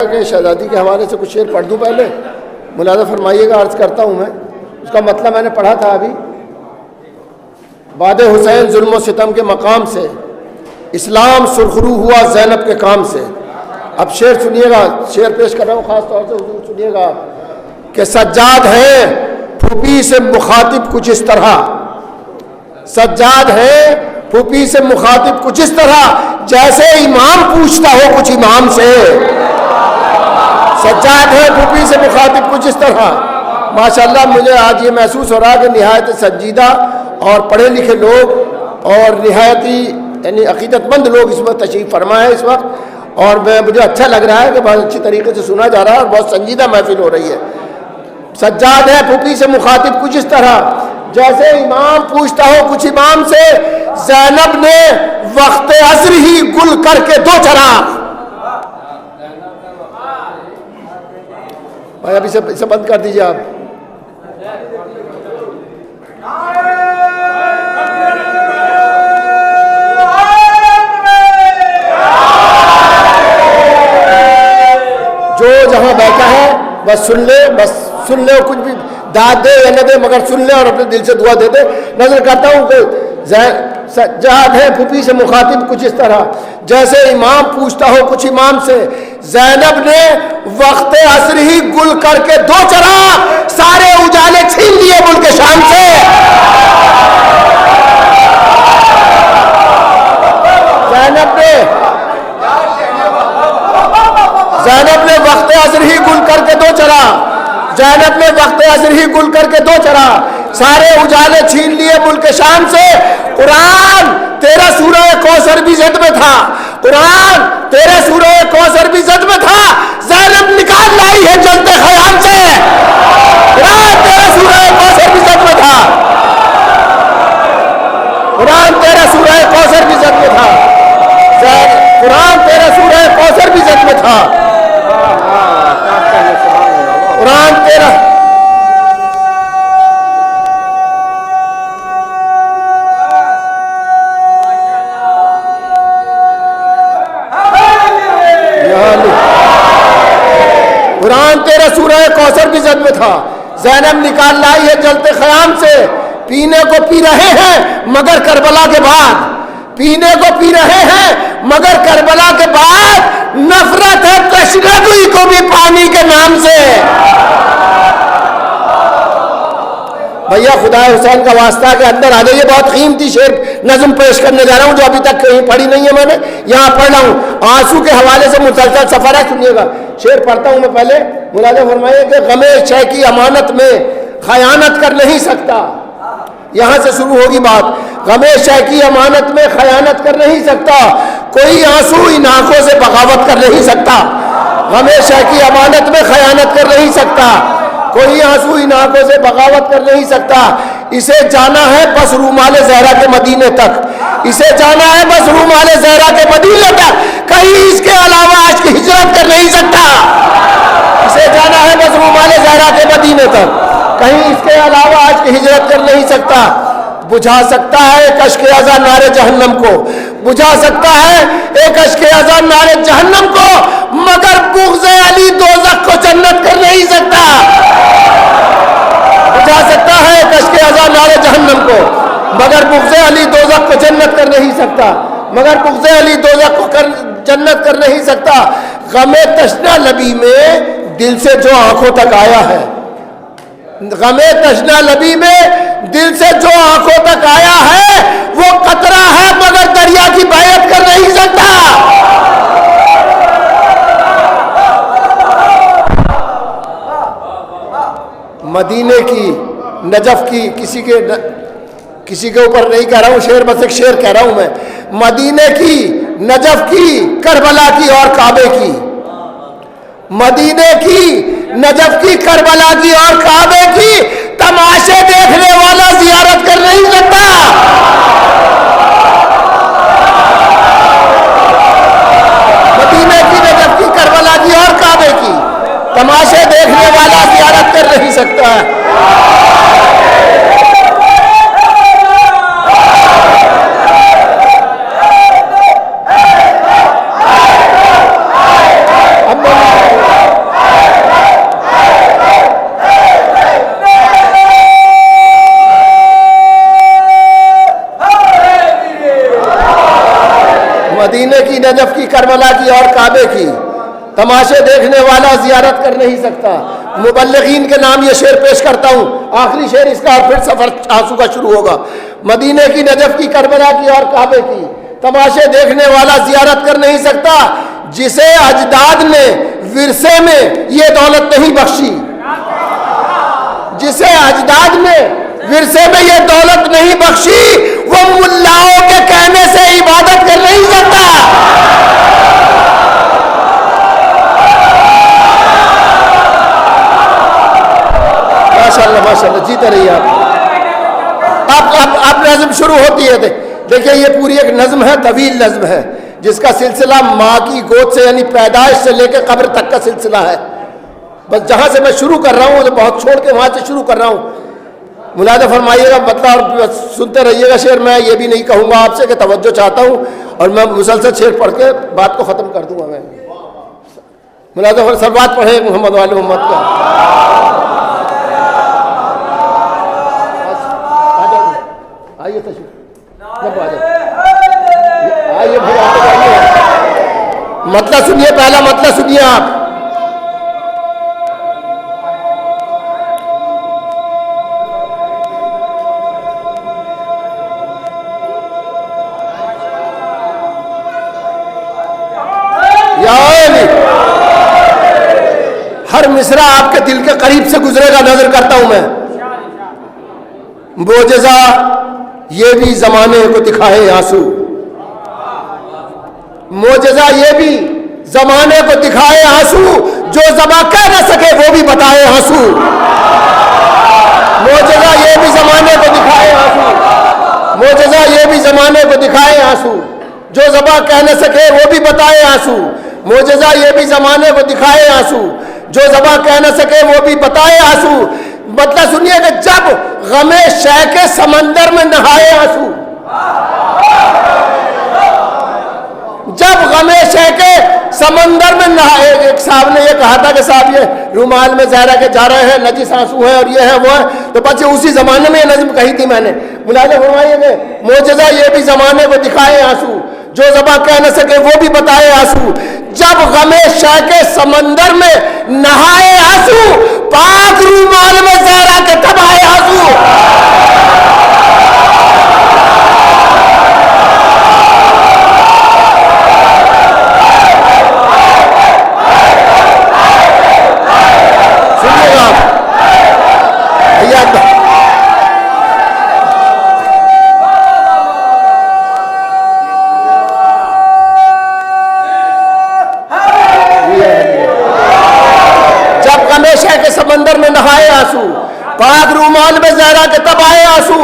के शहजादी के हवाले से कुछ शेर पढ़ दूँ पहले, मुलाज़ा फरमाइएगा। अर्ज़ करता हूँ मैं, उसका मतलब मैंने पढ़ा था अभी। बाद हुसैन जुल्म व सितम के मकाम से इस्लाम सुरखरू हुआ ज़ैनब के काम से। अब शेर सुनिएगा, शेर पेश कर रहा हूँ ख़ास तौर से, हुजूर सुनिएगा कि सज्जाद है फूफी से मुखातिब कुछ इस तरह, सज्जाद है फूफी से मुखातिब कुछ इस तरह, जैसे इमाम पूछता हो कुछ इमाम से। सज्जाद है फूफी से मुखातिब कुछ इस तरह। माशाअल्लाह मुझे आज ये महसूस हो रहा है कि निहायत संजीदा और पढ़े लिखे लोग और निहायत ही यानी अकीदतमंद लोग इसमें तशरीफ़ फरमा है इस वक्त, और मुझे अच्छा लग रहा है कि बहुत अच्छी तरीके से सुना जा रहा है और बहुत संजीदा महफिल हो रही है। सज्जाद है फूफी से मुखातिब कुछ इस तरह, जैसे इमाम पूछता हो कुछ इमाम से, ज़ैनब ने वक्त असर ही गुल करके दो चराग। भाई अब इसे बंद कर दीजिए आप। जो जहां बैठा है बस सुन ले, बस सुन ले, कुछ भी दाद दे या न दे मगर सुन ले और अपने दिल से दुआ दे दे। नजर करता हूं कि सज्जाद है फूफी से मुखातिब कुछ इस तरह, जैसे इमाम पूछता हो कुछ इमाम से, ज़ैनब ने वक्त असर ही गुल करके दो चराग, सारे उजाले छीन लिए मुल्क शाम से। ज़ैनब ने वक्त असर ही गुल करके दो चरा, ज़ैनब ने वक्त असर ही गुल करके दो चरा, सारे उजाले छीन लिए मुल्क शाम से। कुरान तेरा सूरह कौसर भी जद में था, कुरान तेरा सूरह कौसर भी जद में था, ज़ैनब निकाल लाई है जलते ख़याम से। कुरान तेरा सूरह कौसर भी जद में था, कुरान तेरा सूरह कौसर भी जद में था, कुरान तेरा सूरह कौसर भी जद में था, कुरान तेरा कुरान तेरा सूरह कौसर भी जद में था, ज़ैनब निकाल लाई है जलते ख़याम से। पीने को पी रहे हैं मगर करबला के बाद, पीने को पी रहे हैं मगर करबला के बाद, नफरत है तशनगुई को भी पानी के नाम से। भैया खुदा हुसैन का वास्ता के अंदर आ जाइए, बहुत कीमती शेर नज़्म पेश करने जा रहा हूँ जो अभी तक कहीं पढ़ी नहीं है मैंने, यहाँ पढ़ रहा हूँ। आंसू के हवाले से मुसलसल सफर है, सुनिएगा। शेर पढ़ता हूँ मैं पहले, मुलाज़ा फरमाइए कि गमे शय की अमानत में खयानत कर नहीं सकता, यहाँ से शुरू होगी बात। गमे शय की अमानत में खयानत कर नहीं सकता, कोई आंसू इन आंखों से बगावत कर नहीं सकता। गमे शय की अमानत में खयानत कर नहीं सकता, कोई आंसू इन आंखों से बगावत कर नहीं सकता। इसे जाना है बस रूमाले ज़हरा के मदीने तक, इसे जाना है बस रूमाले ज़हरा के मदीने तक, कहीं इसके अलावा आज की हिजरत कर नहीं सकता। इसे जाना है बस रूमाले ज़हरा के मदीने तक, कहीं इसके अलावा आज की हिजरत कर नहीं सकता। बुझा सकता है एक अश्क अज़ा नारे जहन्नम को, बुझा सकता है एक अश्क अज़ा नारे जहन्नम को, मगर बुग़्ज़ अली दोज़ख को जन्नत कर नहीं सकता। बुझा सकता है एक अश्क अज़ा नारे जहन्नम को, मगर बुग़्ज़ अली दोज़ख को जन्नत कर नहीं सकता, मगर बुग़्ज़ अली दोज़ख को जन्नत कर नहीं सकता। गमे तशना लबी में दिल से जो आंखों तक आया है, गमे तशना लबी में दिल से जो आंखों तक आया है, वो कतरा है मगर दरिया की बैयत कर नहीं सकता। मदीने की नजफ की किसी के ऊपर नहीं कह रहा हूँ शेर, बस एक शेर कह रहा हूँ मैं। मदीने की नजफ की करबला की और काबे की, मदीने की नजफ की करबला की और काबे की, तमाशे देखने वाला जियारत कर नहीं सकता। मदीने की नजफ की करबला की और काबे की, तमाशे देखने वाला जियारत कर नहीं सकता है। अब नजफ की, करबला की और काबे की। तमाशे देखने वाला जियारत कर नहीं सकता। मुबल्लिगीन के नाम ये शेर पेश करता हूँ, आखिरी शेर इसका, और फिर सफर आंसू का शुरू होगा। मदीने की, नजफ की, करबला की और काबे की तमाशे देखने वाला जियारत कर नहीं सकता, जिसे अजदाद ने विरसे में ये दौलत नहीं बख्शी। जिसे अजदाद ने विरसे में ये दौलत नहीं बख्शी, वो मुल्लाओं के कहने से इबादत कर नहीं सकता। माशाल्लाह माशाल्लाह, जीते रहिए आप। अब नज़्म शुरू होती है। देखिए ये पूरी एक नज़्म है, तवील नज़्म है, जिसका सिलसिला माँ की गोद से यानी पैदाइश से लेकर कब्र तक का सिलसिला है। बस जहाँ से मैं शुरू कर रहा हूँ, तो बहुत छोड़ के वहाँ से शुरू कर रहा हूँ। मुलाज़ा फरमाइएगा, मतलब और सुनते रहिएगा शेर। मैं ये भी नहीं कहूँगा आपसे कि तवज्जो चाहता हूँ और मैं मुसलसल शेर पढ़ के बात को ख़त्म कर दूँगा। मैं मुलाज़ा फर सलवात पढ़े मोहम्मद वाले मोहम्मद का। आइए तशरीफ, आइए भाई, मतलब सुनिए, पहला मतलब सुनिए आप। हर मिसरा आपके दिल के करीब से गुजरेगा, नजर करता हूं मैं। मोजज़ा ये भी जमाने को दिखाए आंसू, मोजज़ा ये भी जमाने को दिखाए आंसू, जो ज़बां कह न सके वो भी बताए आंसू। मोजज़ा ये भी जमाने को दिखाए आंसू, मोजज़ा ये भी जमाने को दिखाए आंसू, जो ज़बां कह न सके वो भी बताए आंसू। मोजज़ा ये भी जमाने को दिखाए आंसू, जो ज़बां कह न सके वो भी बताए आंसू। मतलब सुनिए कि जब गमे शय के समंदर में नहाए आंसू, जब गमे शय के समंदर में नहाए। एक साहब ने ये कहा था कि साहब ये रूमाल में ज़हरा के जा रहे हैं, नजीस आंसू है और ये है वो है, तो बच्चे उसी जमाने में ये नज़्म कही थी मैंने। मुलाज़ा फरमाइए, मोजज़ा ये भी जमाने को दिखाए आंसू, जो ज़बां कह न सके वो भी बताए आंसू। जब गमे शय के समंदर में नहाए आंसू, पाक रूमाल में ज़हरा के तब आए आंसू। सुनिएगा भैया, समंदर में नहाए आंसू, पाक रूमाल में ज़हरा के तब आए आंसू।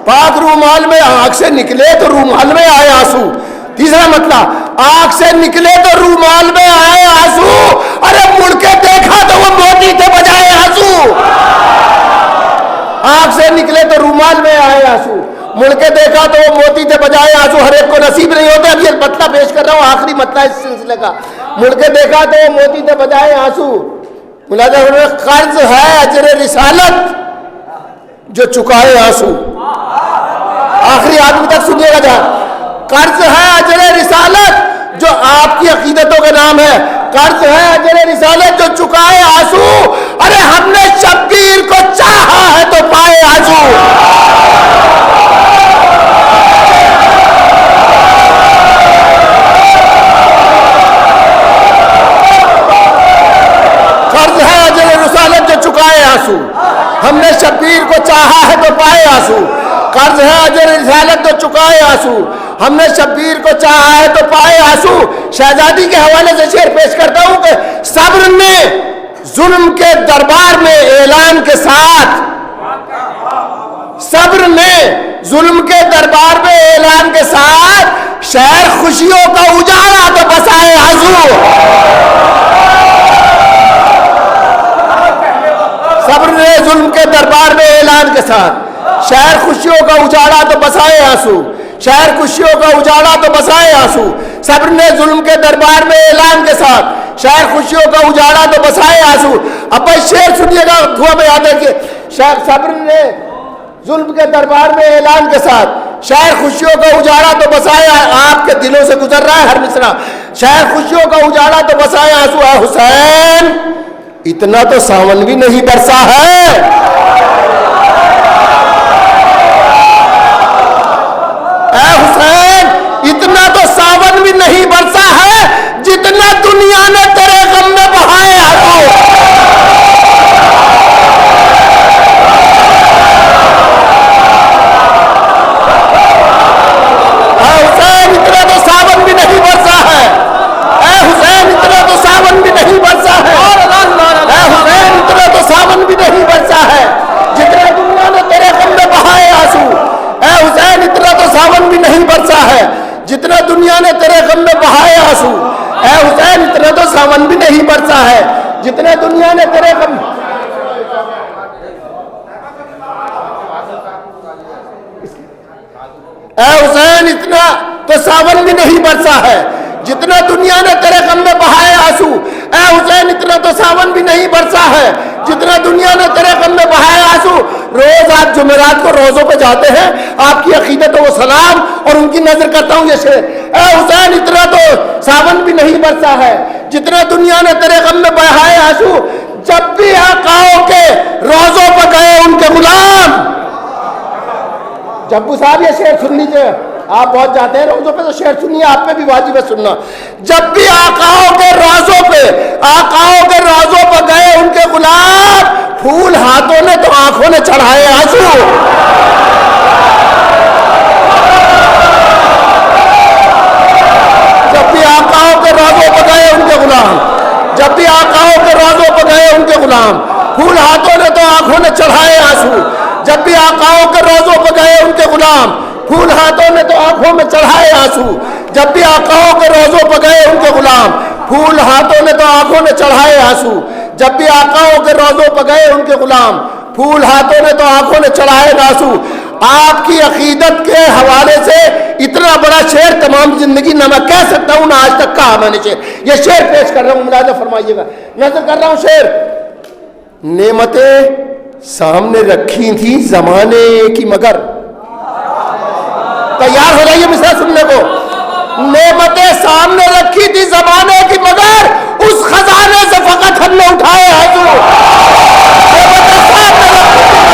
पाक रूमाल में आंख से निकले तो रूमाल में आए आंसू। तीसरा मतलब, आंख से निकले तो रूमाल में आए आंसू, अरे मुड़ के देखा तो वो मोती थे बजाए आंसू। आंख से निकले तो रूमाल में आए आंसू, मुड़ के देखा तो वो मोती थे बजाए आंसू। हर एक को नसीब नहीं होते। अब ये मतलब पेश कर रहा हूँ, आखिरी मतलब इस सिलसिले का। मुड़ के देखा तो वो मोती थे बजाए आंसू। मुलाज़ा कर्ज है अजर रिसालत, जो चुकाए आंसू। आखिरी आदमी तक सुनिएगा जहाँ। कर्ज है अजर रिसालत, जो आपकी अकीदतों का नाम है। कर्ज है अजर रिसालत, जो चुकाए आंसू। अरे हमने शब्बीर को चाहा है तो पाए आंसू। कर्ज है अजर रिसालत, जो चुकाए आंसू। हमने शब्बीर को चाहा है तो पाए आंसू। कर्ज है अजर रिसालत, जो चुकाए आंसू। हमने शब्बीर को चाहा है तो पाए आंसू। शहजादी के हवाले से शेर पेश करता हूं कि सब्र ने जुल्म के दरबार में ऐलान के साथ, सब्र ने जुल्म के दरबार में ऐलान के साथ, शहर खुशियों का उजाला तो बसाए आंसू। सब्र ने जुल्म के दरबार में ऐलान के साथ, शहर खुशियों का उजाला तो बसाए आंसू। शहर खुशियों का उजाला तो बसाए आंसू। सब्र ने जुल्म के दरबार में ऐलान के साथ, शहर खुशियों का उजाला तो बसाए आंसू। अब भाई शेर सुनिएगा, धुआं में याद रखिए। सब्र ने जुल्म के दरबार में ऐलान के साथ, शहर खुशियों का उजाला तो बसाए आपके दिलों से गुजर रहा है हर मिसरा। शहर खुशियों का उजाला तो बसाए आंसू है हुसैन, इतना तो सावन भी नहीं बरसा है। ऐ हुसैन, इतना तो सावन भी नहीं बरसा है जितना दुनिया ने तेरे गम में बहाए आंसू। हुसैन, इतना तो सावन भी नहीं बरसा है। ऐ हुसैन, इतना तो सावन भी नहीं बरसा है। ऐ हुसैन, इतना तो सावन भी नहीं बरसा है जितना दुनिया ने तेरे गम में बहाए आंसू। ऐ हुसैन, इतना तो सावन भी नहीं बरसा है जितना दुनिया ने तेरे गम में बहाए आंसू। ऐ हुसैन, इतना तो सावन भी नहीं बरसा है जितना दुनिया ने तेरे गम। ऐ हुसैन, इतना तो सावन भी नहीं बरसा है जितना दुनिया ने तेरे गम में बहाए आंसू। ऐ हुसैन, इतना तो सावन भी नहीं बरसा है जितना दुनिया ने तेरे गम में बहाए आंसू। रोज आप जुमेरात को रोजों पे जाते हैं, आपकी अकीदत वो सलाम और उनकी नजर करता हूं ये शेर। ऐ हुसैन, इतना तो सावन भी नहीं बरसा है जितना दुनिया ने तेरे गम में बहाए आंसू। जब भी आकाओं के रोजों पर गए उनके गुलाम। जब्बू साहब ये शेर सुन लीजिए, आप बहुत जाते हैं रोजों पे तो शेर सुनिए, आप पे भी वाजिब है सुनना। जब भी आकाओं के रोजों पर गए उनके गुलाम, फूल हाथों ने तो आंखों ने चढ़ाए आंसू। जब भी आकाओं के रोजों पर गए उनके गुलाम, जब भी आकाओं के रोजों पर गए उनके गुलाम, फूल हाथों ने तो आंखों ने चढ़ाए आंसू। जब भी आकाओं के रोजों पर गए उनके गुलाम, फूल हाथों ने तो आंखों में चढ़ाए आंसू। जब भी आकाओं के रोजों पर गए उनके गुलाम, फूल हाथों ने तो आंखों ने चढ़ाए आंसू। जब भी आकाओं के रोजों पर गए उनके गुलाम, फूल हाथों ने तो आंखों ने चढ़ाए आंसू। आपकी अकीदत के हवाले से इतना बड़ा शेर तमाम जिंदगी ना मैं कह सकता हूं ना आज तक कहा मैंने शेर। ये शेर पेश कर रहा हूं, मुलाजा फरमाइएगा, नजर कर रहा हूं शेर। नेमतें सामने रखी थी जमाने की मगर, तैयार हो जाइए मिसरा सुनने को। नेमतें सामने रखी थी जमाने की मगर उस खजाने से फकत हमने उठाए आंसू। नेमतें सामने रखी थी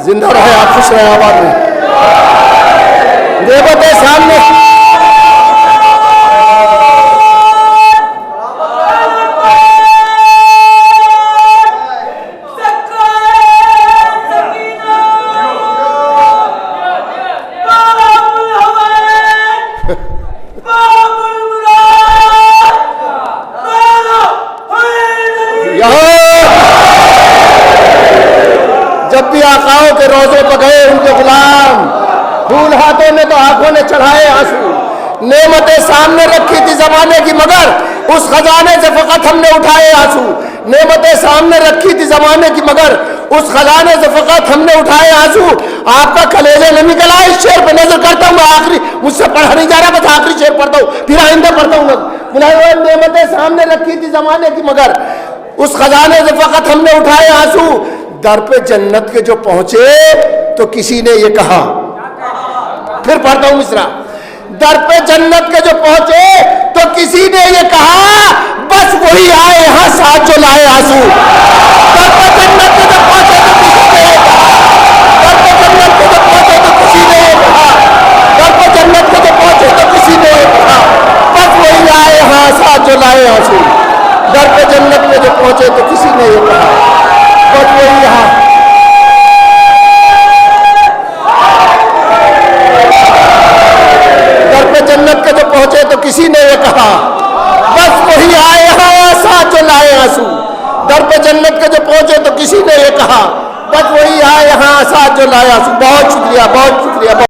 जिंदा रहे आप, खुश रहे आबाद में। नेमतें सामने जब भी आकाओं के रोजों पर गए उनके गुलाम, फूल हाथों ने तो आंखों ने चढ़ाए आंसू। नेमतें सामने रखी थी जमाने की मगर उस खजाने से फकत हमने उठाए आंसू। नेमतें सामने रखी थी जमाने की मगर उस खजाने से फकत हमने उठाए आंसू। आपका कलेजे न निकला, इस शेर पर नजर करता हूँ। आखिरी मुझसे पढ़ा नहीं जा रहा, बस आखिरी शेर पढ़ता हूँ, फिर आइंदा पढ़ता हूँ। नेमतें सामने रखी थी जमाने की मगर उस खजाने से फकत हमने उठाए आंसू। दर पे जन्नत के जो पहुंचे तो किसी ने ये कहा, फिर पढ़ता हूं मिसरा। दर पे जन्नत के जो पहुंचे तो किसी ने ये कहा, बस वही आए यहां साथ जो लाए आंसू। दर पे जन्नत के जो पहुंचे तो किसी ने ये कहा, दर पे जन्नत के जो पहुंचे तो किसी ने ये कहा, दर पे जन्नत के जो पहुंचे तो किसी ने ये कहा, बस वही आए यहां साथ जो लाए आंसू। दर पे जन्नत में जो पहुंचे तो किसी ने ये कहा, बस वही यहां। दर पे जन्नत के जो पहुंचे तो किसी ने ये कहा, बस वही आए यहां साथ जो लाए आंसू। दर पे जन्नत के जो पहुंचे तो किसी ने ये कहा, बस वही आए यहां साथ जो लाए आंसू। बहुत शुक्रिया, बहुत शुक्रिया।